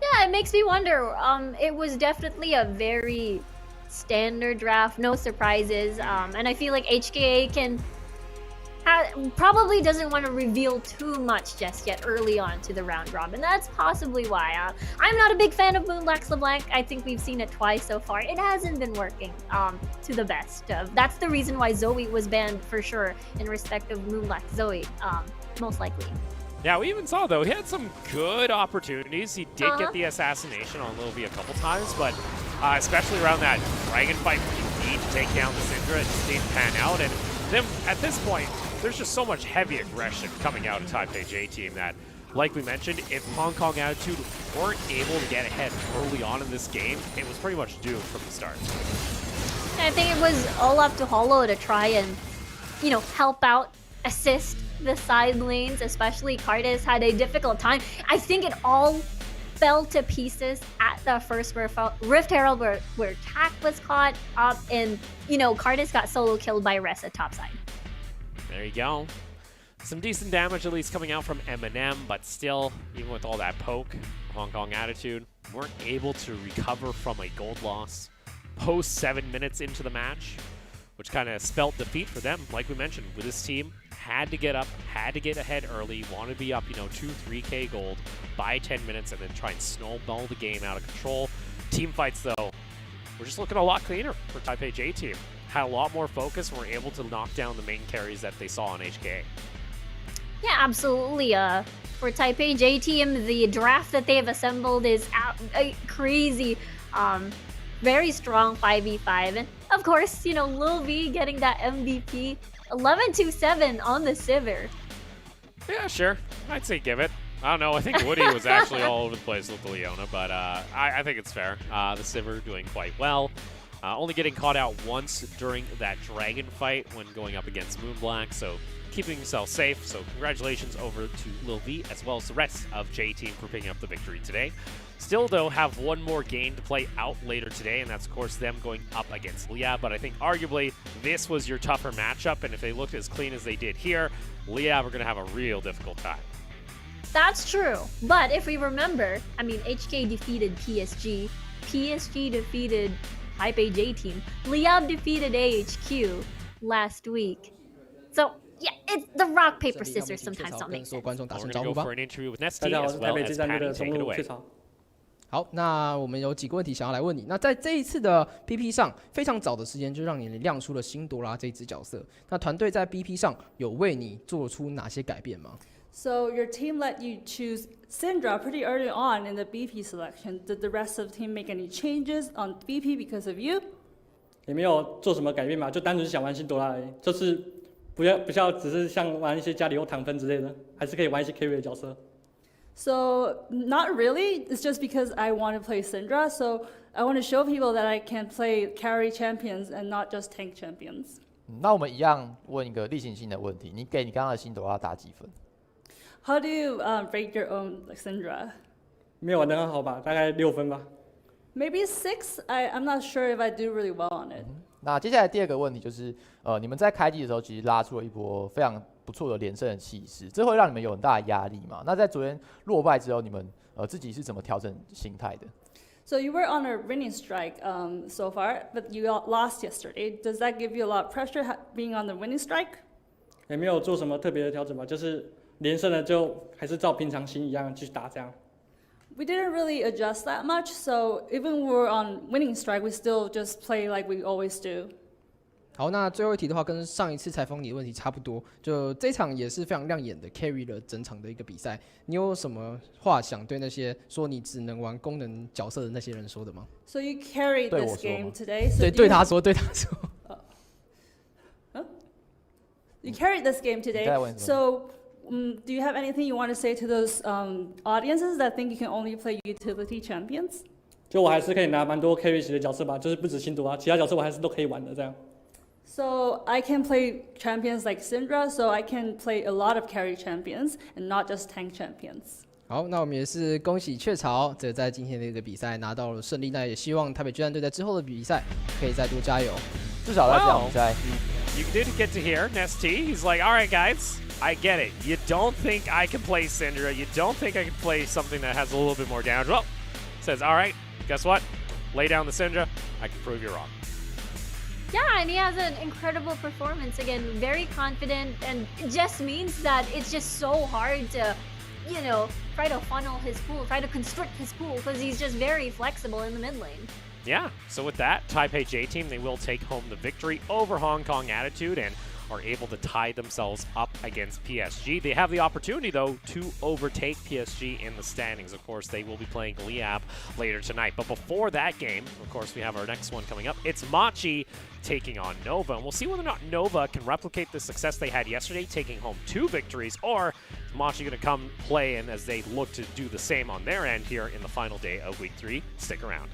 Yeah, it makes me wonder. It was definitely a very standard draft, no surprises. And I feel like HKA probably doesn't want to reveal too much just yet early on to the round robin. That's possibly why. I'm not a big fan of Moonlax LeBlanc. I think we've seen it twice so far. It hasn't been working to the best. That's the reason why Zoe was banned for sure in respect of Moonlax Zoe, most likely. Yeah, we even saw, though, he had some good opportunities. He did get the assassination on Lil V a couple times, but especially around that dragon fight where you need to take down the Syndra, it just didn't pan out. And then at this point, there's just so much heavy aggression coming out of Taipei J Team that, like we mentioned, if Hong Kong Attitude weren't able to get ahead early on in this game, it was pretty much doomed from the start. I think it was all up to Hollow to try and, help out, assist the side lanes, especially Cardis had a difficult time. I think it all fell to pieces at the first Rift Herald where Tak was caught up and, Cardis got solo killed by Ressa topside. There you go. Some decent damage at least coming out from Eminem, but still, even with all that poke, Hong Kong Attitude weren't able to recover from a gold loss post 7 minutes into the match, which kind of spelt defeat for them. Like we mentioned, with this team, had to get up, had to get ahead early, wanted to be up, 2, 3K gold by 10 minutes and then try and snowball the game out of control. Team fights, though, we're just looking a lot cleaner for Taipei J Team. Had a lot more focus and were able to knock down the main carries that they saw on HKA. Yeah, absolutely. For Taipei J Team, the draft that they have assembled is crazy. Very strong 5v5. And of course, Lil V getting that MVP. 11-7 on the Sivir. Yeah, sure. I'd say give it. I don't know. I think Woody was actually all over the place with the Leona, but I think it's fair. The Sivir doing quite well. Only getting caught out once during that dragon fight when going up against Moonblack, so keeping himself safe. So congratulations over to Lil V as well as the rest of J Team for picking up the victory today. Still, though, have one more game to play out later today, and that's, of course, them going up against Leah. But I think arguably this was your tougher matchup, and if they looked as clean as they did here, Leah were going to have a real difficult time. That's true. But if we remember, HK defeated PSG. PSG defeated Taipei J Team. Liab defeated AHQ last week. So, yeah, it's the rock, paper, scissors sometimes don't make sense. We're going to go for an interview with Nesty as well as Patty. Take it away. 好，那我们有几个问题想要来问你。那在这一次的 BP 上，非常早的时间就让你亮出了辛朵拉这一支角色。那团队在 BP 上有为你做出哪些改变吗？ So your team let you choose Syndra pretty early on in the BP selection. Did the rest of the team make any changes on BP because of you? 也没有做什么改变嘛，就单纯想玩辛朵拉而已，就是不要只是像玩一些加里欧糖分之类的，还是可以玩一些 carry 的角色。 So not really. It's just because I want to play Syndra. So I want to show people that I can play carry champions and not just tank champions. 那我们一样问一个例行性的问题，你给你刚刚的辛朵拉打几分？ How do you rate your own Syndra? 没有玩得很好吧，大概6分吧。 Maybe 6. I'm not sure if I do really well on it. 那接下来第二个问题就是，你们在开季的时候其实拉出了一波非常不错的连胜的气势，这会让你们有很大的压力嘛？那在昨天落败之后，你们自己是怎么调整心态的？ So you were on a winning strike so far, but you lost yesterday. Does that give you a lot of pressure being on the winning strike? 也没有做什么特别的调整吧，就是连胜了就还是照平常心一样去打这样。 We didn't really adjust that much, so even when we're on winning strike, we still just play like we always do. 好，那最后一题的话，跟上一次采访你的问题差不多，就这场也是非常亮眼的 carry 了整场的一个比赛。你有什么话想对那些说你只能玩功能角色的那些人说的吗？ So you carried this game today. So 对他说，对他说。You carried this game today. So do you have anything you want to say to those audiences that think you can only play utility champions? 就我还是可以拿蛮多 carry 型的角色吧，就是不止辛朵拉，其他角色我还是都可以玩的这样。 So I can play champions like Syndra, so I can play a lot of carry champions and not just tank champions. 好，那我们也是恭喜雀巢，这在今天的一个比赛拿到了胜利。那也希望台北巨蛋队在之后的比赛可以再多加油。至少在这场比赛， You did get to hear Nesty. He's like, all right, guys, I get it. You don't think I can play Syndra. You don't think I can play something that has a little bit more damage. Well, says, all right, guess what? Lay down the Syndra. I can prove you wrong. Yeah, and he has an incredible performance. Again, very confident, and it just means that it's just so hard to, you know, try to funnel his pool, try to constrict his pool, because he's just very flexible in the mid lane. Yeah, so with that, Taipei J team, they will take home the victory over Hong Kong Attitude and are able to tie themselves up against PSG. They have the opportunity, though, to overtake PSG in the standings. Of course, they will be playing Liab later tonight. But before that game, of course, we have our next one coming up. It's Machi taking on Nova, and we'll see whether or not Nova can replicate the success they had yesterday, taking home 2 victories, or is Machi going to come play in as they look to do the same on their end here in the final day of Week 3. Stick around.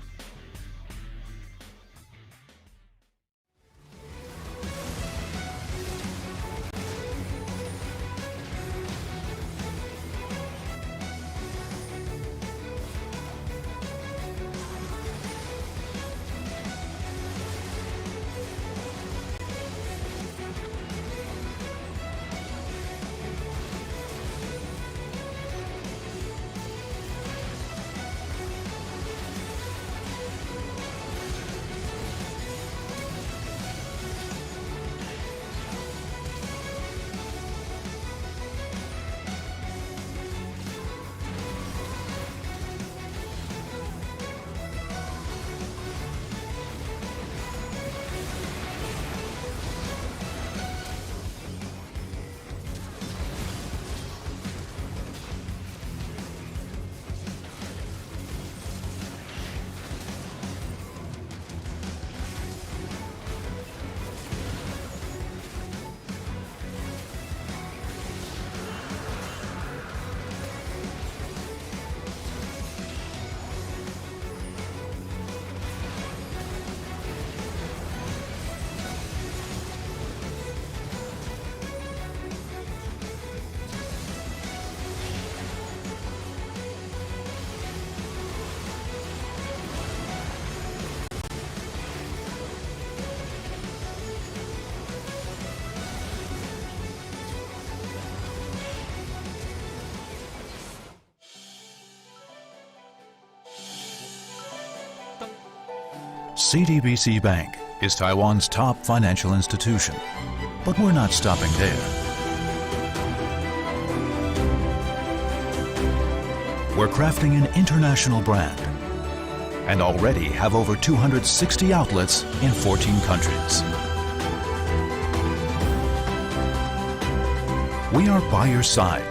CTBC Bank is Taiwan's top financial institution, but we're not stopping there. We're crafting an international brand and already have over 260 outlets in 14 countries. We are by your side,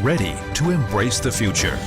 ready to embrace the future.